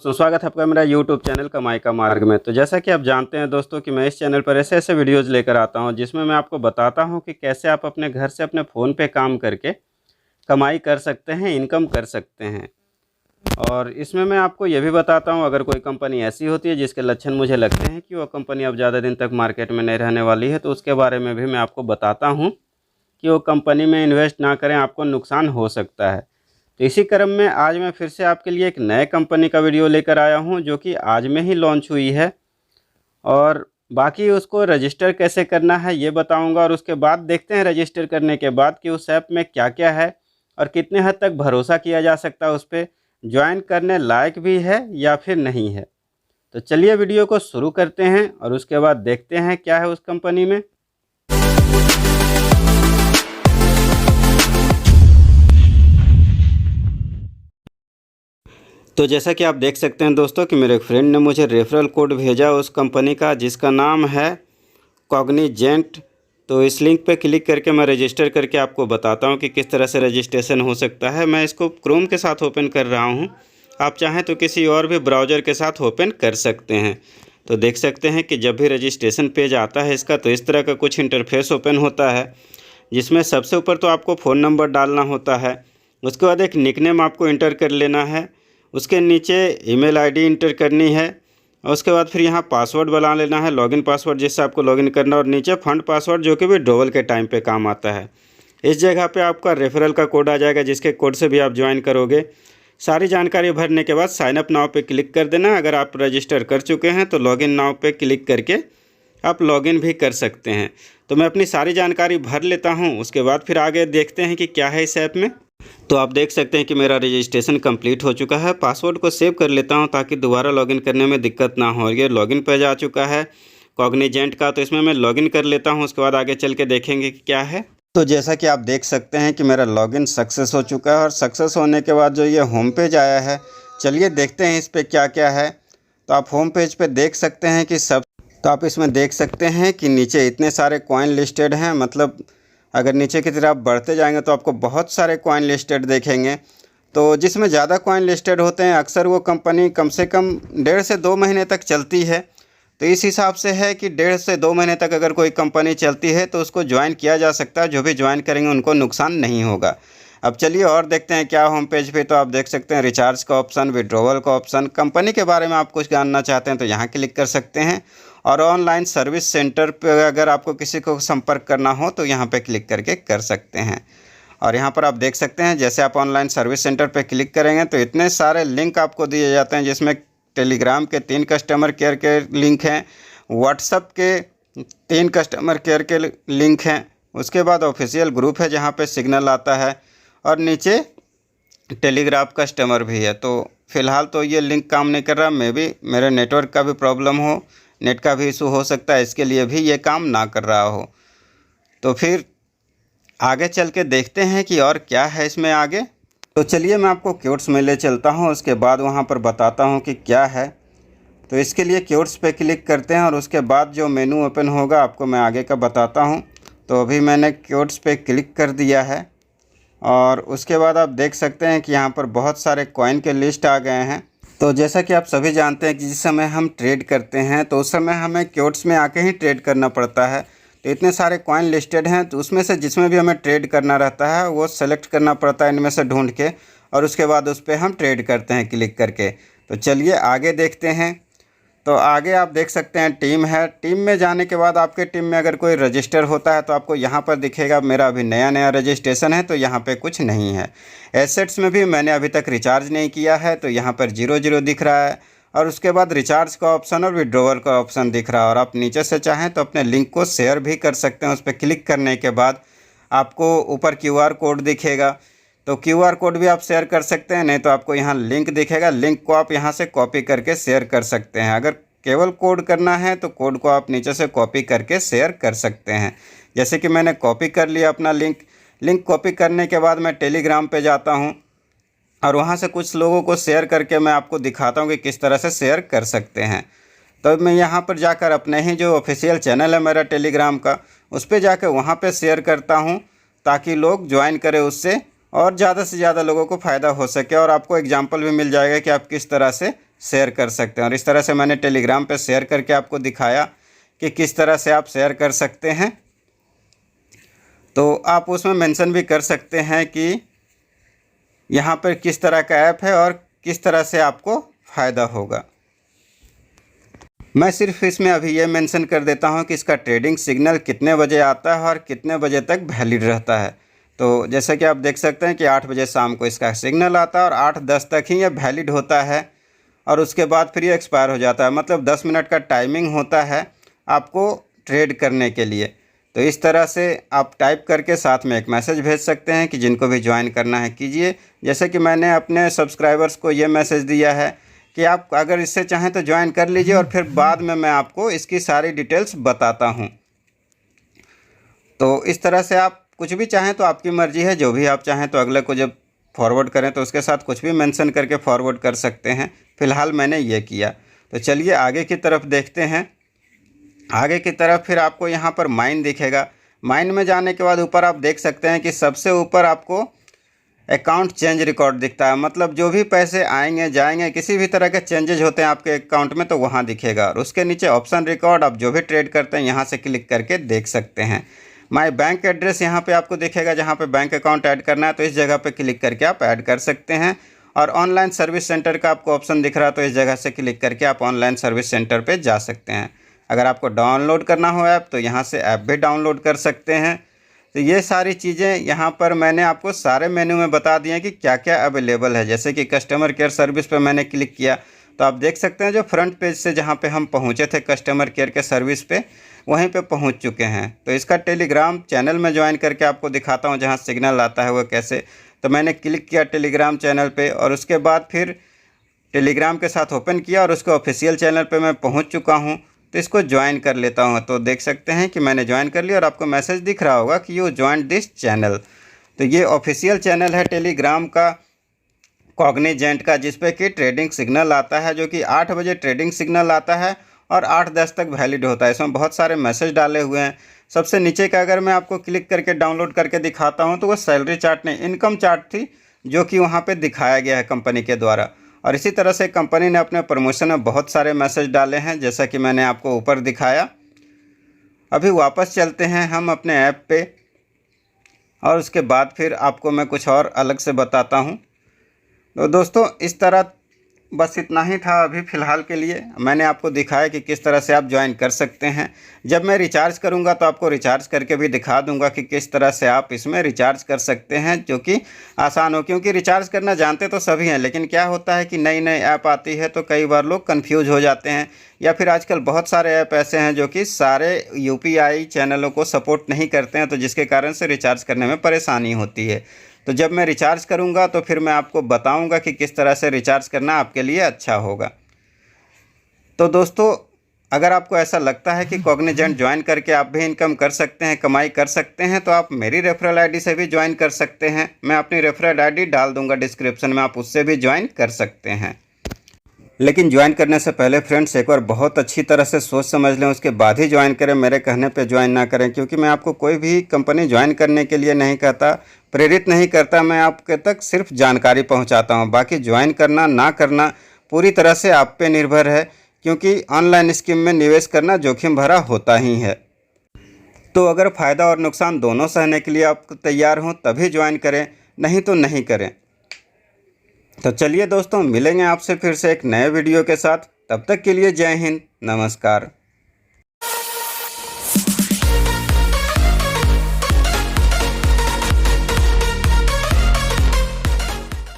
स्वागत है आपका मेरा यूट्यूब चैनल कमाई का मार्ग में। तो जैसा कि आप जानते हैं दोस्तों कि मैं इस चैनल पर ऐसे ऐसे वीडियोज़ लेकर आता हूं जिसमें मैं आपको बताता हूं कि कैसे आप अपने घर से अपने फ़ोन पे काम करके कमाई कर सकते हैं, इनकम कर सकते हैं। और इसमें मैं आपको ये भी बताता हूं, अगर कोई कंपनी ऐसी होती है जिसके लक्षण मुझे लगते हैं कि वो कंपनी अब ज़्यादा दिन तक मार्केट में नहीं रहने वाली है, तो उसके बारे में भी मैं आपको बताता हूँ कि वो कंपनी में इन्वेस्ट ना करें, आपको नुकसान हो सकता है। तो इसी क्रम में आज मैं फिर से आपके लिए एक नए कंपनी का वीडियो लेकर आया हूं जो कि आज में ही लॉन्च हुई है, और बाकी उसको रजिस्टर कैसे करना है ये बताऊंगा। और उसके बाद देखते हैं रजिस्टर करने के बाद कि उस ऐप में क्या क्या है और कितने हद तक भरोसा किया जा सकता है, उस पर ज्वाइन करने लायक भी है या फिर नहीं है। तो चलिए वीडियो को शुरू करते हैं और उसके बाद देखते हैं क्या है उस कंपनी में। तो जैसा कि आप देख सकते हैं दोस्तों कि मेरे फ्रेंड ने मुझे रेफरल कोड भेजा उस कंपनी का जिसका नाम है कॉग्निजेंट। तो इस लिंक पे क्लिक करके मैं रजिस्टर करके आपको बताता हूं कि किस तरह से रजिस्ट्रेशन हो सकता है। मैं इसको क्रोम के साथ ओपन कर रहा हूं, आप चाहें तो किसी और भी ब्राउज़र के साथ ओपन कर सकते हैं। तो देख सकते हैं कि जब भी रजिस्ट्रेशन पेज आता है इसका, तो इस तरह का कुछ इंटरफेस ओपन होता है जिसमें सबसे ऊपर तो आपको फ़ोन नंबर डालना होता है। उसके बाद एक निकनेम आपको इंटर कर लेना है, उसके नीचे ईमेल आईडी इंटर करनी है, और उसके बाद फिर यहाँ पासवर्ड बना लेना है, लॉगिन पासवर्ड जिससे आपको लॉगिन करना, और नीचे फंड पासवर्ड जो कि विड्रॉवल के टाइम पे काम आता है। इस जगह पे आपका रेफरल का कोड आ जाएगा जिसके कोड से भी आप ज्वाइन करोगे। सारी जानकारी भरने के बाद साइन अप नाउ पे क्लिक कर देना। अगर आप रजिस्टर कर चुके हैं तो लॉगिन नाउ पे क्लिक करके आप लॉगिन भी कर सकते हैं। तो मैं अपनी सारी जानकारी भर लेता हूँ, उसके बाद फिर आगे देखते हैं कि क्या है इस ऐप में। तो आप देख सकते हैं कि मेरा रजिस्ट्रेशन कंप्लीट हो चुका है। पासवर्ड को सेव कर लेता हूं ताकि दोबारा लॉगिन करने में दिक्कत ना हो। ये लॉगिन पेज आ चुका है कॉग्निजेंट का, तो इसमें मैं लॉगिन कर लेता हूं, उसके बाद आगे चल के देखेंगे कि क्या है। तो जैसा कि आप देख सकते हैं कि मेरा लॉगिन सक्सेस हो चुका है, और सक्सेस होने के बाद जो ये होम पेज आया है, चलिए देखते हैं इस पर क्या क्या है। तो आप होम पेज पर देख सकते हैं कि तो आप इसमें देख सकते हैं कि नीचे इतने सारे कॉइन लिस्टेड हैं। मतलब अगर नीचे की तरफ बढ़ते जाएंगे तो आपको बहुत सारे कॉइन लिस्टेड देखेंगे। तो जिसमें ज़्यादा कॉइन लिस्टेड होते हैं अक्सर वो कंपनी कम से कम 1.5 से 2 महीने तक चलती है। तो इस हिसाब से है कि 1.5 से 2 महीने तक अगर कोई कंपनी चलती है तो उसको ज्वाइन किया जा सकता है। जो भी ज्वाइन करेंगे उनको नुकसान नहीं होगा। अब चलिए और देखते हैं क्या होम पेज पे। तो आप देख सकते हैं रिचार्ज का ऑप्शन, विड्रॉवल का ऑप्शन, कंपनी के बारे में आप कुछ जानना चाहते हैं तो यहाँ क्लिक कर सकते हैं, और ऑनलाइन सर्विस सेंटर पे अगर आपको किसी को संपर्क करना हो तो यहाँ पे क्लिक करके कर सकते हैं। और यहाँ पर आप देख सकते हैं जैसे आप ऑनलाइन सर्विस सेंटर पे क्लिक करेंगे तो इतने सारे लिंक आपको दिए जाते हैं, जिसमें टेलीग्राम के 3 कस्टमर केयर के लिंक हैं, व्हाट्सएप के 3 कस्टमर केयर के लिंक हैं, उसके बाद ऑफिशियल ग्रुप है जहाँ पर सिग्नल आता है, और नीचे टेलीग्राफ कस्टमर भी है। तो फ़िलहाल तो ये लिंक काम नहीं कर रहा, मेरे नेटवर्क का भी प्रॉब्लम हो, नेट का भी इशू हो सकता है, इसके लिए भी ये काम ना कर रहा हो। तो फिर आगे चल के देखते हैं कि और क्या है इसमें आगे। तो चलिए मैं आपको क्योट्स में ले चलता हूँ, उसके बाद वहाँ पर बताता हूँ कि क्या है। तो इसके लिए क्योट्स पे क्लिक करते हैं, और उसके बाद जो मेनू ओपन होगा आपको मैं आगे का बताता हूँ। तो अभी मैंने क्योट्स पे क्लिक कर दिया है, और उसके बाद आप देख सकते हैं कि यहाँ पर बहुत सारे कॉइन के लिस्ट आ गए हैं। तो जैसा कि आप सभी जानते हैं कि जिस समय हम ट्रेड करते हैं तो उस समय हमें क्योट्स में आके ही ट्रेड करना पड़ता है। तो इतने सारे कॉइन लिस्टेड हैं, तो उसमें से जिसमें भी हमें ट्रेड करना रहता है वो सेलेक्ट करना पड़ता है इनमें से ढूंढ के, और उसके बाद उस पर हम ट्रेड करते हैं क्लिक करके। तो चलिए आगे देखते हैं। तो आगे आप देख सकते हैं टीम है। टीम में जाने के बाद आपके टीम में अगर कोई रजिस्टर होता है तो आपको यहाँ पर दिखेगा। मेरा अभी नया नया रजिस्ट्रेशन है तो यहाँ पे कुछ नहीं है। एसेट्स में भी मैंने अभी तक रिचार्ज नहीं किया है तो यहाँ पर 0 दिख रहा है, और उसके बाद रिचार्ज का ऑप्शन और विड्रॉवल का ऑप्शन दिख रहा है। और आप नीचे से चाहें तो अपने लिंक को शेयर भी कर सकते हैं। उस पर क्लिक करने के बाद आपको ऊपर QR कोड दिखेगा, तो QR कोड भी आप शेयर कर सकते हैं, नहीं तो आपको यहाँ लिंक दिखेगा, लिंक को आप यहाँ से कॉपी करके शेयर कर सकते हैं। अगर केवल कोड करना है तो कोड को आप नीचे से कॉपी करके शेयर कर सकते हैं। जैसे कि मैंने कॉपी कर लिया अपना लिंक कॉपी करने के बाद मैं टेलीग्राम पे जाता हूँ, और वहाँ से कुछ लोगों को शेयर करके मैं आपको दिखाता हूँ कि किस तरह से शेयर कर सकते हैं। तो मैं यहाँ पर जाकर अपने ही जो ऑफिशियल चैनल है मेरा टेलीग्राम का, उस पर जाकर वहाँ पे शेयर करता हूँ ताकि लोग ज्वाइन करें उससे, और ज़्यादा से ज़्यादा लोगों को फ़ायदा हो सके। और आपको एग्जांपल भी मिल जाएगा कि आप किस तरह से शेयर कर सकते हैं। और इस तरह से मैंने टेलीग्राम पे शेयर करके आपको दिखाया कि किस तरह से आप शेयर कर सकते हैं। तो आप उसमें मेंशन भी कर सकते हैं कि यहाँ पर किस तरह का ऐप है और किस तरह से आपको फ़ायदा होगा। मैं सिर्फ इसमें अभी ये मेंशन कर देता हूँ कि इसका ट्रेडिंग सिग्नल कितने बजे आता है और कितने बजे तक वैलिड रहता है। तो जैसे कि आप देख सकते हैं कि 8 बजे शाम को इसका सिग्नल आता है और 8:10 तक ही ये वैलिड होता है और उसके बाद फिर ये एक्सपायर हो जाता है। मतलब 10 मिनट का टाइमिंग होता है आपको ट्रेड करने के लिए। तो इस तरह से आप टाइप करके साथ में एक मैसेज भेज सकते हैं कि जिनको भी ज्वाइन करना है कीजिए। जैसे कि मैंने अपने सब्सक्राइबर्स को ये मैसेज दिया है कि आप अगर इससे चाहें तो ज्वाइन कर लीजिए और फिर बाद में मैं आपको इसकी सारी डिटेल्स बताता हूँ। तो इस तरह से आप कुछ भी चाहें तो आपकी मर्ज़ी है, जो भी आप चाहें तो अगले को जब फॉरवर्ड करें तो उसके साथ कुछ भी मेंशन करके फॉरवर्ड कर सकते हैं। फ़िलहाल मैंने ये किया। तो चलिए आगे की तरफ देखते हैं। आगे की तरफ फिर आपको यहाँ पर माइन दिखेगा। माइन में जाने के बाद ऊपर आप देख सकते हैं कि सबसे ऊपर आपको अकाउंट चेंज रिकॉर्ड दिखता है। मतलब जो भी पैसे आएंगे जाएंगे, किसी भी तरह के चेंजेज होते हैं आपके अकाउंट में तो वहाँ दिखेगा। और उसके नीचे ऑप्शन रिकॉर्ड, आप जो भी ट्रेड करते हैं यहाँ से क्लिक करके देख सकते हैं। माय बैंक एड्रेस यहाँ पे आपको दिखेगा, जहाँ पे बैंक अकाउंट ऐड करना है तो इस जगह पे क्लिक करके आप ऐड कर सकते हैं। और ऑनलाइन सर्विस सेंटर का आपको ऑप्शन दिख रहा है तो इस जगह से क्लिक करके आप ऑनलाइन सर्विस सेंटर पे जा सकते हैं। अगर आपको डाउनलोड करना हो ऐप तो यहाँ से ऐप भी डाउनलोड कर सकते हैं। तो ये सारी चीज़ें यहाँ पर मैंने आपको सारे मेन्यू में बता दिए हैं कि क्या क्या अवेलेबल है। जैसे कि कस्टमर केयर सर्विस पे मैंने क्लिक किया तो आप देख सकते हैं जो फ्रंट पेज से जहाँ पे हम पहुँचे थे कस्टमर केयर के सर्विस पे, वहीं पे पहुँच चुके हैं। तो इसका टेलीग्राम चैनल में ज्वाइन करके आपको दिखाता हूँ जहाँ सिग्नल आता है वो कैसे। तो मैंने क्लिक किया टेलीग्राम चैनल पर और उसके बाद फिर टेलीग्राम के साथ ओपन किया और उसके ऑफिशियल चैनल पर मैं पहुँच चुका हूँ। तो इसको ज्वाइन कर लेता हूँ। तो देख सकते हैं कि मैंने ज्वाइन कर लिया और आपको मैसेज दिख रहा होगा कि यू ज्वाइन दिस चैनल। तो ये ऑफिशियल चैनल है टेलीग्राम का कॉग्निजेंट का, जिस पे कि ट्रेडिंग सिग्नल आता है, जो कि 8 बजे ट्रेडिंग सिग्नल आता है और 8:10 तक वैलिड होता है। इसमें बहुत सारे मैसेज डाले हुए हैं। सबसे नीचे का अगर मैं आपको क्लिक करके डाउनलोड करके दिखाता हूँ तो वो सैलरी चार्ट नहीं, इनकम चार्ट थी, जो कि वहाँ पर दिखाया गया है कंपनी के द्वारा। और इसी तरह से कंपनी ने अपने प्रमोशन में बहुत सारे मैसेज डाले हैं, जैसा कि मैंने आपको ऊपर दिखाया। अभी वापस चलते हैं हम अपने ऐप पे और उसके बाद फिर आपको मैं कुछ और अलग से बताता हूं। तो दोस्तों इस तरह बस इतना ही था अभी फ़िलहाल के लिए। मैंने आपको दिखाया कि किस तरह से आप ज्वाइन कर सकते हैं। जब मैं रिचार्ज करूंगा तो आपको रिचार्ज करके भी दिखा दूंगा कि किस तरह से आप इसमें रिचार्ज कर सकते हैं, जो कि आसान हो। क्योंकि रिचार्ज करना जानते तो सभी हैं, लेकिन क्या होता है कि नई नई ऐप आती है तो कई बार लोग कन्फ्यूज हो जाते हैं। या फिर आजकल बहुत सारे ऐप ऐसे हैं जो कि सारे UPI चैनलों को सपोर्ट नहीं करते हैं, तो जिसके कारण से रिचार्ज करने में परेशानी होती है। तो जब मैं रिचार्ज करूंगा तो फिर मैं आपको बताऊंगा कि किस तरह से रिचार्ज करना आपके लिए अच्छा होगा। तो दोस्तों अगर आपको ऐसा लगता है कि कॉग्निजेंट ज्वाइन करके आप भी इनकम कर सकते हैं, कमाई कर सकते हैं, तो आप मेरी रेफरल आईडी से भी ज्वाइन कर सकते हैं। मैं अपनी रेफरल आईडी डाल दूंगा डिस्क्रिप्शन में, आप उससे भी ज्वाइन कर सकते हैं। लेकिन ज्वाइन करने से पहले फ्रेंड्स एक बार बहुत अच्छी तरह से सोच समझ लें, उसके बाद ही ज्वाइन करें। मेरे कहने पे ज्वाइन ना करें, क्योंकि मैं आपको कोई भी कंपनी ज्वाइन करने के लिए नहीं कहता, प्रेरित नहीं करता। मैं आपके तक सिर्फ जानकारी पहुंचाता हूं। बाकी ज्वाइन करना ना करना पूरी तरह से आप पे निर्भर है, क्योंकि ऑनलाइन स्कीम में निवेश करना जोखिम भरा होता ही है। तो अगर फ़ायदा और नुकसान दोनों सहने के लिए आप तैयार हों तभी ज्वाइन करें, नहीं तो नहीं करें। तो चलिए दोस्तों मिलेंगे आपसे फिर से एक नए वीडियो के साथ। तब तक के लिए जय हिंद, नमस्कार।